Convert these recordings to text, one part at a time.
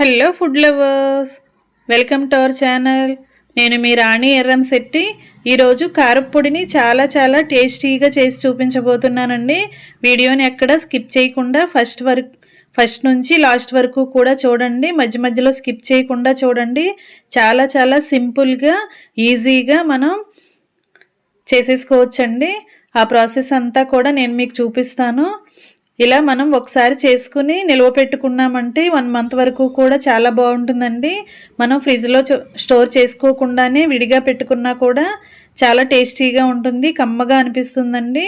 Hello food lovers, welcome to our channel. నేను మీ రాణి ఎర్రంశెట్టి. ఈరోజు కారప్పొడిని చాలా టేస్టీగా చేసి చూపించబోతున్నానండి. వీడియోని ఎక్కడ స్కిప్ చేయకుండా ఫస్ట్ నుంచి లాస్ట్ వరకు కూడా చూడండి. మధ్యలో స్కిప్ చేయకుండా చూడండి. చాలా సింపుల్గా ఈజీగా మనం చేసేసుకోవచ్చండి. ఆ ప్రాసెస్ అంతా కూడా నేను మీకు చూపిస్తాను. ఇలా మనం ఒకసారి చేసుకుని నిల్వ పెట్టుకున్నామంటే 1 మంత్ వరకు కూడా చాలా బాగుంటుందండి. మనం ఫ్రిడ్జ్లో స్టోర్ చేసుకోకుండానే విడిగా పెట్టుకున్నా కూడా చాలా టేస్టీగా ఉంటుంది, కమ్మగా అనిపిస్తుందండి.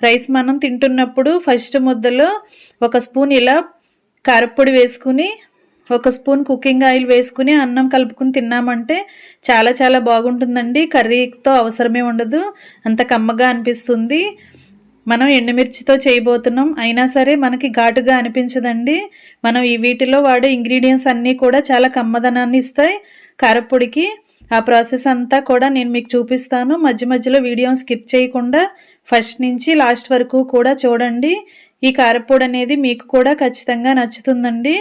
రైస్ మనం తింటున్నప్పుడు ఫస్ట్ ముద్దలో 1 స్పూన్ ఇలా కారప్పొడి వేసుకుని 1 స్పూన్ కుకింగ్ ఆయిల్ వేసుకుని అన్నం కలుపుకుని తిన్నామంటే చాలా బాగుంటుందండి. కర్రీతో అవసరమే ఉండదు, అంత కమ్మగా అనిపిస్తుంది. మనం ఎండుమిర్చితో చేయబోతున్నాం, అయినా సరే మనకి ఘాటుగా అనిపించదండి. మనం ఈ వీటిలో వాడే ఇంగ్రీడియంట్స్ అన్నీ కూడా చాలా కమ్మదనాన్ని ఇస్తాయి కారప్పొడికి. ఆ ప్రాసెస్ అంతా కూడా నేను మీకు చూపిస్తాను. మధ్యలో వీడియోని స్కిప్ చేయకుండా ఫస్ట్ నుంచి లాస్ట్ వరకు కూడా చూడండి. ఈ కారప్పొడి అనేది మీకు కూడా ఖచ్చితంగా నచ్చుతుందండి.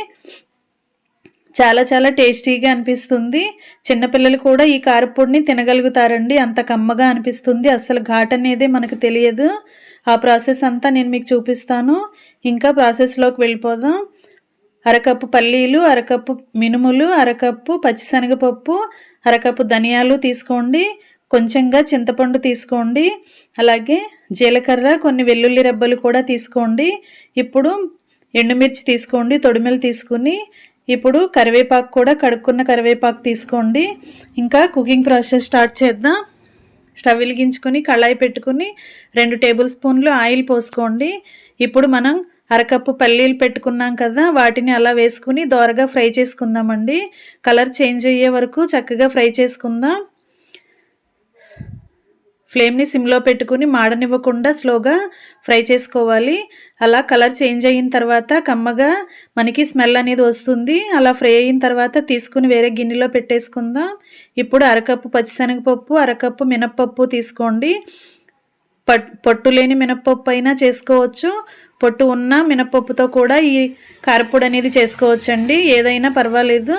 చాలా టేస్టీగా అనిపిస్తుంది. చిన్నపిల్లలు కూడా ఈ కారప్పొడిని తినగలుగుతారండి, అంత కమ్మగా అనిపిస్తుంది. అసలు ఘాట్ అనేది మనకు తెలియదు. ఆ ప్రాసెస్ అంతా నేను మీకు చూపిస్తాను. ఇంకా ప్రాసెస్లోకి వెళ్ళిపోదాం. 1 కప్పు పల్లీలు, 1 కప్పు మినుములు, 1 కప్పు పచ్చిశనగపప్పు, 1 కప్పు ధనియాలు తీసుకోండి. కొంచెంగా చింతపండు తీసుకోండి. అలాగే జీలకర్ర, కొన్ని వెల్లుల్లి రెబ్బలు కూడా తీసుకోండి. ఇప్పుడు ఎండుమిర్చి తీసుకోండి, తొడిమెలు తీసుకుని. ఇప్పుడు కరివేపాకు కూడా కడుక్కున్న కరివేపాకు తీసుకోండి. ఇంకా కుకింగ్ ప్రాసెస్ స్టార్ట్ చేద్దాం. స్టవ్ వెలిగించుకొని కళాయి పెట్టుకుని 2 టేబుల్ స్పూన్లు ఆయిల్ పోసుకోండి. ఇప్పుడు మనం 1 కప్పు పల్లీలు పెట్టుకున్నాం కదా, వాటిని అలా వేసుకుని దోరగా ఫ్రై చేసుకుందామండి. కలర్ చేంజ్ అయ్యే వరకు చక్కగా ఫ్రై చేసుకుందాం. ఫ్లేమ్ని సిమ్లో పెట్టుకుని మాడనివ్వకుండా స్లోగా ఫ్రై చేసుకోవాలి. అలా కలర్ చేంజ్ అయిన తర్వాత కమ్మగా మనకి స్మెల్ అనేది వస్తుంది. అలా ఫ్రై అయిన తర్వాత తీసుకుని వేరే గిన్నెలో పెట్టేసుకుందాం. ఇప్పుడు 1 కప్పు పచ్చిశనగపప్పు, 1 కప్పు మినప్పప్పు తీసుకోండి. పొట్టు లేని మినప్పప్పు అయినా చేసుకోవచ్చు, పొట్టు ఉన్న మినప్పప్పుతో కూడా ఈ కారప్పొడి అనేది చేసుకోవచ్చండి. ఏదైనా పర్వాలేదు.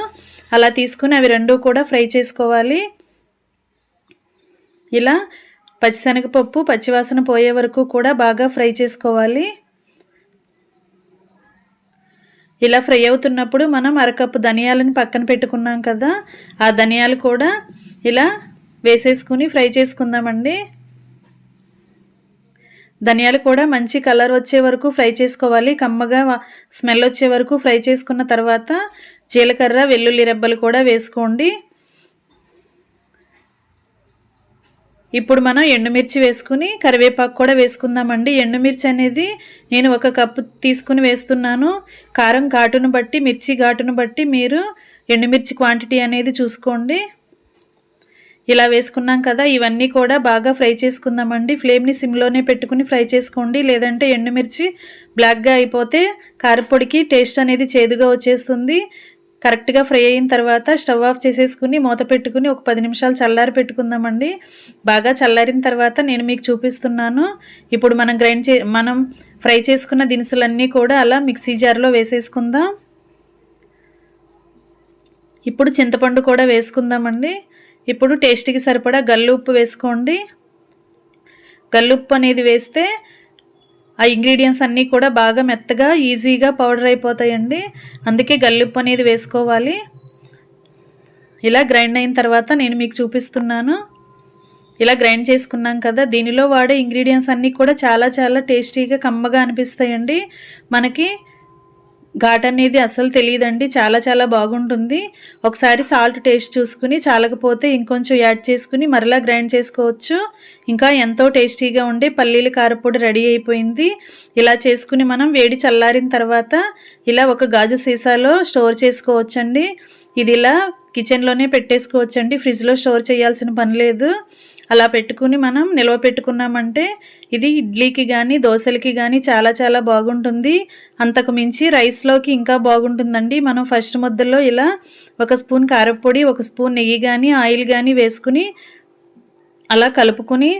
అలా తీసుకుని అవి 2 కూడా ఫ్రై చేసుకోవాలి. ఇలా పచ్చిశనగపప్పు పచ్చివాసన పోయే వరకు కూడా బాగా ఫ్రై చేసుకోవాలి. ఇలా ఫ్రై అవుతున్నప్పుడు మనం 1 కప్పు ధనియాలను పక్కన పెట్టుకున్నాం కదా, ఆ ధనియాలు కూడా ఇలా వేసేసుకుని ఫ్రై చేసుకుందామండి. ధనియాలు కూడా మంచి కలర్ వచ్చే వరకు ఫ్రై చేసుకోవాలి. కమ్మగా స్మెల్ వచ్చే వరకు ఫ్రై చేసుకున్న తర్వాత జీలకర్ర, వెల్లుల్లి రెబ్బలు కూడా వేసుకోండి. ఇప్పుడు మనం ఎండుమిర్చి వేసుకుని కరివేపాకు కూడా వేసుకుందామండి. ఎండుమిర్చి అనేది నేను 1 కప్పు తీసుకుని వేస్తున్నాను. కారం ఘాటును బట్టి, మిర్చి ఘాటును బట్టి మీరు ఎండుమిర్చి క్వాంటిటీ అనేది చూసుకోండి. ఇలా వేసుకున్నాం కదా, ఇవన్నీ కూడా బాగా ఫ్రై చేసుకుందామండి. ఫ్లేమ్ని సిమ్లోనే పెట్టుకుని ఫ్రై చేసుకోండి, లేదంటే ఎండుమిర్చి బ్లాక్గా అయిపోతే కారప్పొడికి టేస్ట్ అనేది చేదుగా వచ్చేస్తుంది. కరెక్ట్గా ఫ్రై అయిన తర్వాత స్టవ్ ఆఫ్ చేసేసుకుని మూత పెట్టుకుని ఒక 10 నిమిషాలు చల్లారి పెట్టుకుందామండి. బాగా చల్లారిన తర్వాత నేను మీకు చూపిస్తున్నాను. ఇప్పుడు మనం ఫ్రై చేసుకున్న దినుసులన్నీ కూడా అలా మిక్సీ జార్లో వేసేసుకుందాం. ఇప్పుడు చింతపండు కూడా వేసుకుందామండి. ఇప్పుడు టేస్ట్కి సరిపడా గల్లుప్పు వేసుకోండి. గల్లుప్పు అనేది వేస్తే ఆ ఇంగ్రీడియంట్స్ అన్నీ కూడా బాగా మెత్తగా ఈజీగా పౌడర్ అయిపోతాయండి. అందుకే గల్లుప్పు అనేది వేసుకోవాలి. ఇలా గ్రైండ్ అయిన తర్వాత నేను మీకు చూపిస్తున్నాను. ఇలా గ్రైండ్ చేసుకున్నాం కదా, దీనిలో వాడే ఇంగ్రీడియంట్స్ అన్నీ కూడా చాలా టేస్టీగా కమ్మగా అనిపిస్తాయండి. మనకి ఘాట్ అనేది అసలు తెలియదండి, చాలా బాగుంటుంది. ఒకసారి సాల్ట్ టేస్ట్ చూసుకుని చాలకపోతే ఇంకొంచెం యాడ్ చేసుకుని మరలా గ్రైండ్ చేసుకోవచ్చు. ఇంకా ఎంతో టేస్టీగా ఉండే పల్లీల కారప్పొడి రెడీ అయిపోయింది. ఇలా చేసుకుని మనం వేడి చల్లారిన తర్వాత ఇలా ఒక గాజు సీసాలో స్టోర్ చేసుకోవచ్చండి. ఇది ఇలా కిచెన్లోనే పెట్టేసుకోవచ్చండి, ఫ్రిడ్జ్లో స్టోర్ చేయాల్సిన పని లేదు. అలా పెట్టుకుని మనం నిల్వ పెట్టుకున్నామంటే ఇది ఇడ్లీకి కానీ దోశలకి కానీ చాలా బాగుంటుంది. అంతకు మించి రైస్లోకి ఇంకా బాగుంటుందండి. మనం ఫస్ట్ ముద్దలో ఇలా 1 స్పూన్ కారప్పొడి, 1 స్పూన్ నెయ్యి కానీ ఆయిల్ కానీ వేసుకుని అలా కలుపుకుని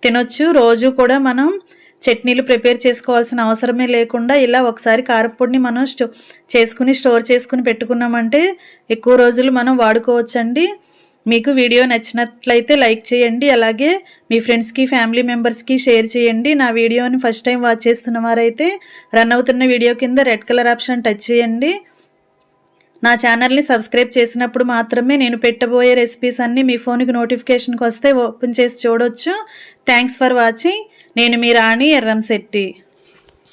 తినొచ్చు. రోజు కూడా మనం చట్నీలు ప్రిపేర్ చేసుకోవాల్సిన అవసరమే లేకుండా ఇలా ఒకసారి కారపొడిని మనం స్టోర్ చేసుకుని పెట్టుకున్నామంటే ఎక్కువ రోజులు మనం వాడుకోవచ్చండి. మీకు వీడియో నచ్చినట్లయితే లైక్ చేయండి. అలాగే మీ ఫ్రెండ్స్కి ఫ్యామిలీ మెంబర్స్కి షేర్ చేయండి. నా వీడియోని ఫస్ట్ టైం వాచ్ చేస్తున్న వారైతే రన్ అవుతున్న వీడియో కింద రెడ్ కలర్ ఆప్షన్ టచ్ చేయండి. నా ఛానల్ని సబ్స్క్రైబ్ చేసినప్పుడు మాత్రమే నేను పెట్టబోయే రెసిపీస్ అన్నీ మీ ఫోన్కి నోటిఫికేషన్కి వస్తే ఓపెన్ చేసి చూడొచ్చు. Thanks for watching. నేను మీ రాణి ఎర్రంశెట్టి.